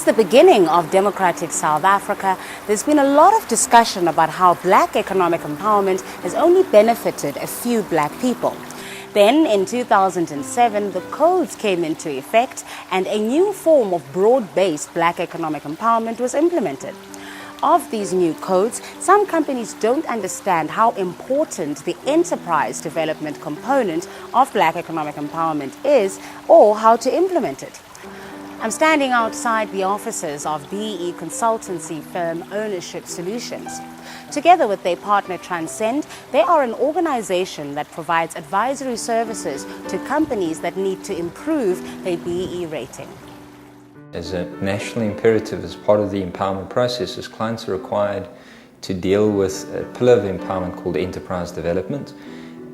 Since the beginning of democratic South Africa, there's been a lot of discussion about how black economic empowerment has only benefited a few black people. Then, in 2007, the codes came into effect and a new form of broad-based black economic empowerment was implemented. Of these new codes, some companies don't understand how important the enterprise development component of black economic empowerment is or how to implement it. I'm standing outside the offices of BE consultancy firm Ownership Solutions. Together with their partner Transcend, they are an organization that provides advisory services to companies that need to improve their BE rating. As a national imperative, as part of the empowerment processes, clients are required to deal with a pillar of empowerment called enterprise development,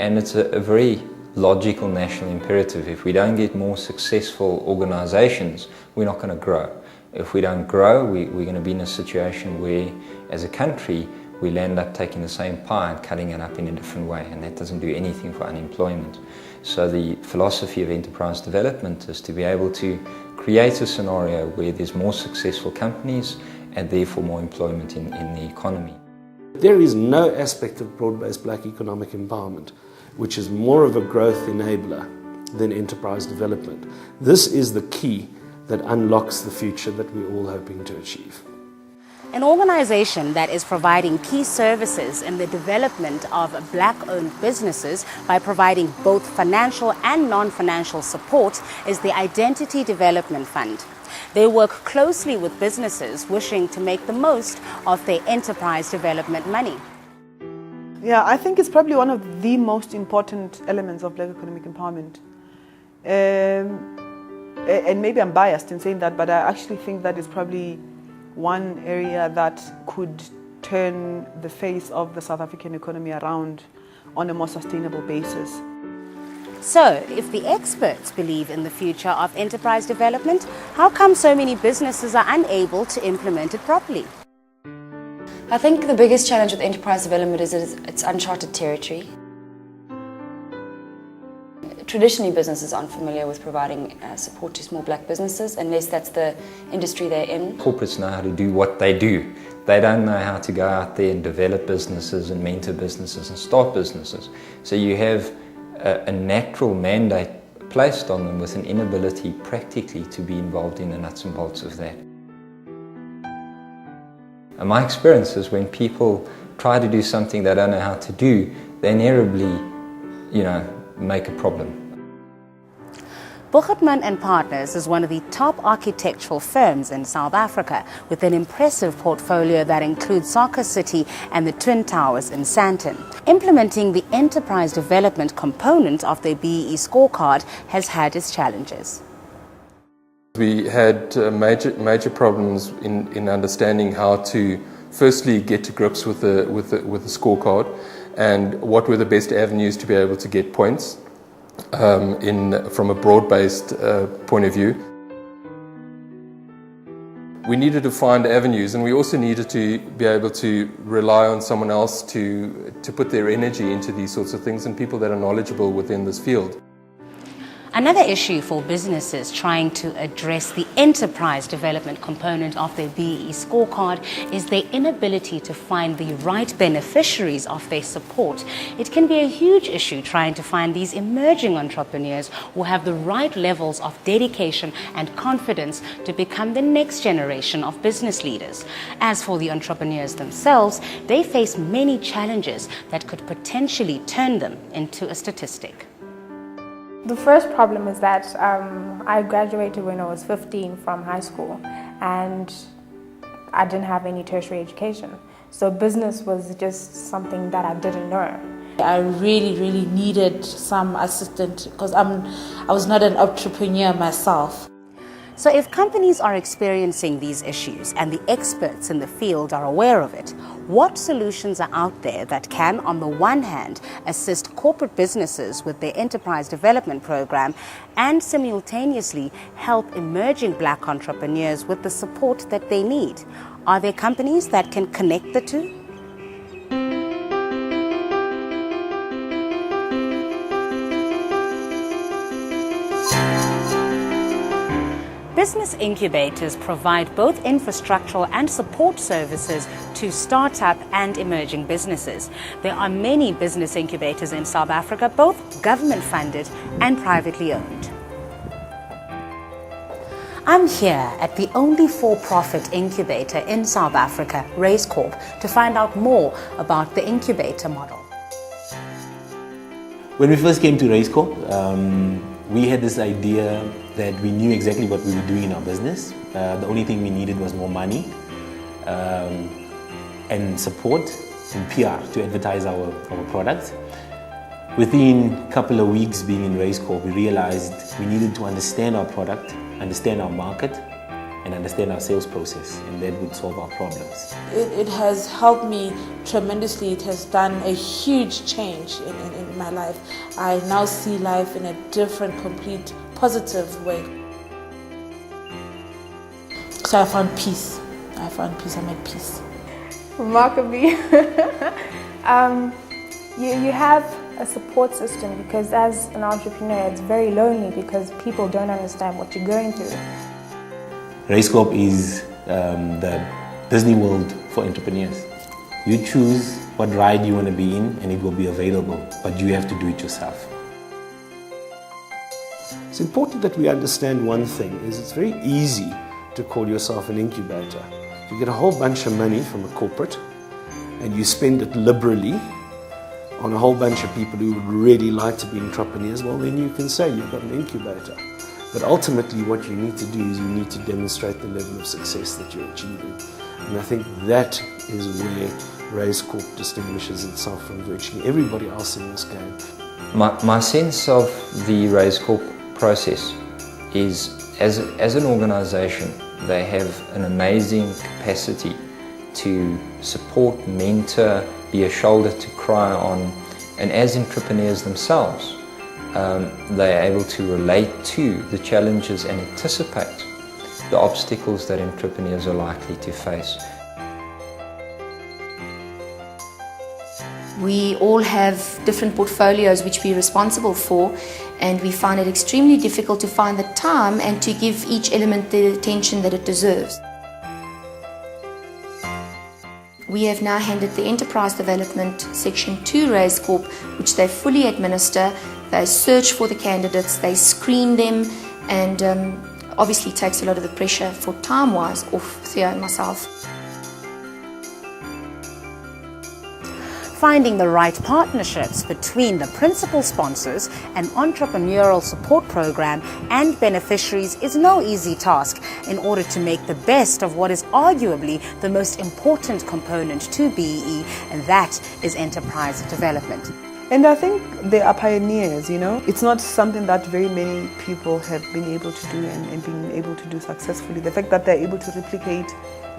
and it's a very logical national imperative. If we don't get more successful organizations, we're not going to grow. If we don't grow, we're going to be in a situation where, as a country, we'll end up taking the same pie and cutting it up in a different way, and that doesn't do anything for unemployment. So the philosophy of enterprise development is to be able to create a scenario where there's more successful companies and therefore more employment in the economy. There is no aspect of broad-based black economic empowerment which is more of a growth enabler than enterprise development. This is the key that unlocks the future that we're all hoping to achieve. An organization that is providing key services in the development of black-owned businesses by providing both financial and non-financial support is the Identity Development Fund. They work closely with businesses wishing to make the most of their enterprise development money. Yeah, I think it's probably one of the most important elements of black economic empowerment. And maybe I'm biased in saying that, but I actually think that is probably one area that could turn the face of the South African economy around on a more sustainable basis. So, if the experts believe in the future of enterprise development, how come so many businesses are unable to implement it properly? I think the biggest challenge with enterprise development is it's uncharted territory. Traditionally, businesses aren't familiar with providing support to small black businesses unless that's the industry they're in. Corporates know how to do what they do. They don't know how to go out there and develop businesses and mentor businesses and start businesses. So you have a natural mandate placed on them with an inability practically to be involved in the nuts and bolts of that. And my experience is when people try to do something they don't know how to do, they invariably, make a problem. Bogertman and Partners is one of the top architectural firms in South Africa with an impressive portfolio that includes Soccer City and the Twin Towers in Sandton. Implementing the enterprise development component of their BEE scorecard has had its challenges. We had major problems in understanding how to firstly get to grips with the scorecard and what were the best avenues to be able to get points from a broad-based point of view. We needed to find avenues, and we also needed to be able to rely on someone else to put their energy into these sorts of things and people that are knowledgeable within this field. Another issue for businesses trying to address the enterprise development component of their BEE scorecard is their inability to find the right beneficiaries of their support. It can be a huge issue trying to find these emerging entrepreneurs who have the right levels of dedication and confidence to become the next generation of business leaders. As for the entrepreneurs themselves, they face many challenges that could potentially turn them into a statistic. The first problem is that I graduated when I was 15 from high school and I didn't have any tertiary education. So business was just something that I didn't know. I really needed some assistance because I was not an entrepreneur myself. So if companies are experiencing these issues and the experts in the field are aware of it, what solutions are out there that can, on the one hand, assist corporate businesses with their enterprise development program and simultaneously help emerging black entrepreneurs with the support that they need? Are there companies that can connect the two? Business incubators provide both infrastructural and support services to startup and emerging businesses. There are many business incubators in South Africa, both government-funded and privately owned. I'm here at the only for-profit incubator in South Africa, Raizcorp, to find out more about the incubator model. When we first came to Raizcorp, we had this idea that we knew exactly what we were doing in our business. The only thing we needed was more money and support and PR to advertise our products. Within a couple of weeks being in Raizcorp, we realized we needed to understand our product, understand our market, and understand our sales process, and that would solve our problems. It has helped me tremendously. It has done a huge change in my life. I now see life in a different, complete, positive way. So I found peace. I'm at peace. Remarkably. You have a support system, because as an entrepreneur it's very lonely because people don't understand what you're going through. Raizcorp is the Disney World for entrepreneurs. You choose what ride you want to be in and it will be available, but you have to do it yourself. It's important that we understand one thing, is it's very easy to call yourself an incubator. You get a whole bunch of money from a corporate and you spend it liberally on a whole bunch of people who would really like to be entrepreneurs. Well, then you can say you've got an incubator. But ultimately what you need to do is you need to demonstrate the level of success that you're achieving. And I think that is where Raizcorp distinguishes itself from virtually everybody else in this game. My sense of the Raizcorp process is, as an organization, they have an amazing capacity to support, mentor, be a shoulder to cry on, and as entrepreneurs themselves, they are able to relate to the challenges and anticipate the obstacles that entrepreneurs are likely to face. We all have different portfolios which we're responsible for, and we find it extremely difficult to find the time and to give each element the attention that it deserves. We have now handed the enterprise development section to Raizcorp, which they fully administer. They search for the candidates, they screen them, and obviously takes a lot of the pressure for time-wise off Theo and myself. Finding the right partnerships between the principal sponsors, an entrepreneurial support program, and beneficiaries is no easy task in order to make the best of what is arguably the most important component to BEE, and that is enterprise development. And I think they are pioneers, you know. It's not something that very many people have been able to do and been able to do successfully. The fact that they're able to replicate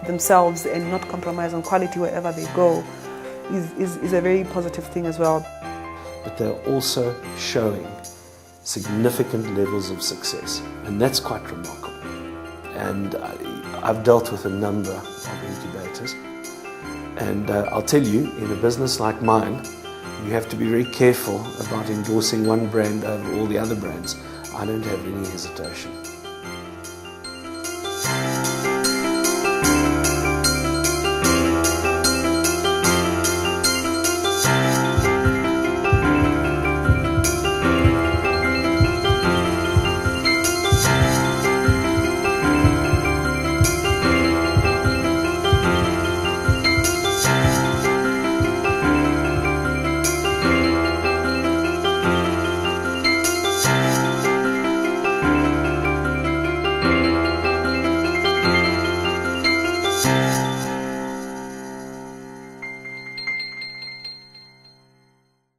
themselves and not compromise on quality wherever they go is a very positive thing as well. But they're also showing significant levels of success, and that's quite remarkable. And I've dealt with a number of incubators, and I'll tell you, in a business like mine, you have to be very careful about endorsing one brand over all the other brands. I don't have any hesitation.